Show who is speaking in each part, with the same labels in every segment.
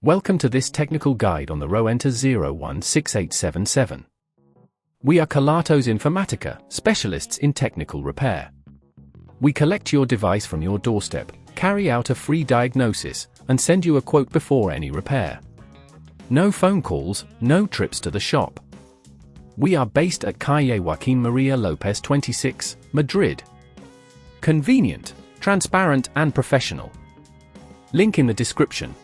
Speaker 1: Welcome to this technical guide on the Rowenta 016877. We are Kelatos Informatica, specialists in technical repair. We collect your device from your doorstep, carry out a free diagnosis, and send you a quote before any repair. No phone calls, no trips to the shop. We are based at Calle Joaquín María López 26, Madrid. Convenient, transparent and professional. Link in the description.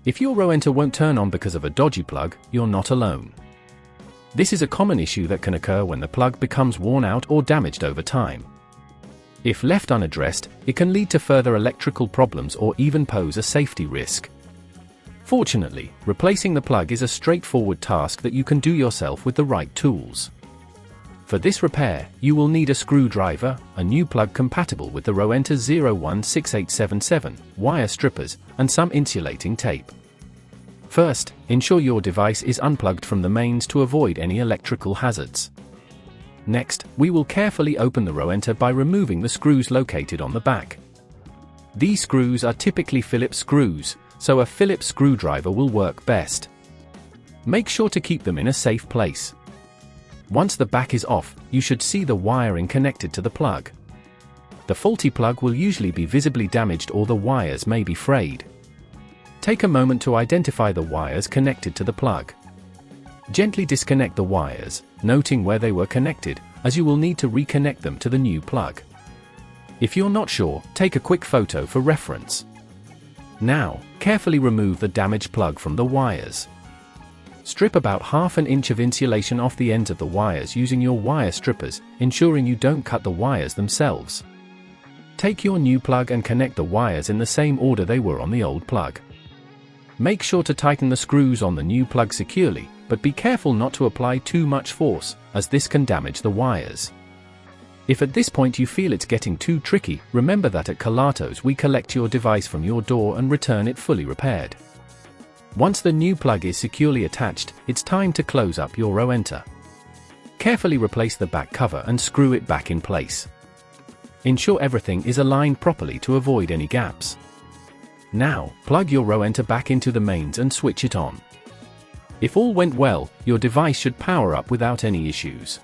Speaker 1: If your Rowenta won't turn on because of a dodgy plug, you're not alone. This is a common issue that can occur when the plug becomes worn out or damaged over time. If left unaddressed, it can lead to further electrical problems or even pose a safety risk. Fortunately, replacing the plug is a straightforward task that you can do yourself with the right tools. For this repair, you will need a screwdriver, a new plug compatible with the Rowenta 016877, wire strippers, and some insulating tape. First, ensure your device is unplugged from the mains to avoid any electrical hazards. Next, we will carefully open the Rowenta by removing the screws located on the back. These screws are typically Phillips screws, so a Phillips screwdriver will work best. Make sure to keep them in a safe place. Once the back is off, you should see the wiring connected to the plug. The faulty plug will usually be visibly damaged or the wires may be frayed. Take a moment to identify the wires connected to the plug. Gently disconnect the wires, noting where they were connected, as you will need to reconnect them to the new plug. If you're not sure, take a quick photo for reference. Now, carefully remove the damaged plug from the wires. Strip about ½ inch of insulation off the ends of the wires using your wire strippers, ensuring you don't cut the wires themselves. Take your new plug and connect the wires in the same order they were on the old plug. Make sure to tighten the screws on the new plug securely, but be careful not to apply too much force, as this can damage the wires. If at this point you feel it's getting too tricky, remember that at Kelatos we collect your device from your door and return it fully repaired. Once the new plug is securely attached, it's time to close up your Rowenta. Carefully replace the back cover and screw it back in place. Ensure everything is aligned properly to avoid any gaps. Now, plug your Rowenta back into the mains and switch it on. If all went well, your device should power up without any issues.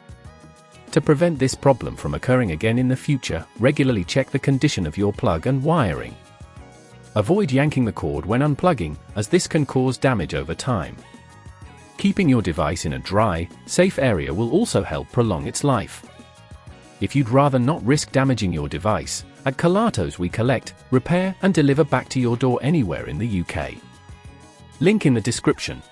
Speaker 1: To prevent this problem from occurring again in the future, regularly check the condition of your plug and wiring. Avoid yanking the cord when unplugging, as this can cause damage over time. Keeping your device in a dry, safe area will also help prolong its life. If you'd rather not risk damaging your device, at Kelatos we collect, repair and deliver back to your door anywhere in the UK. Link in the description.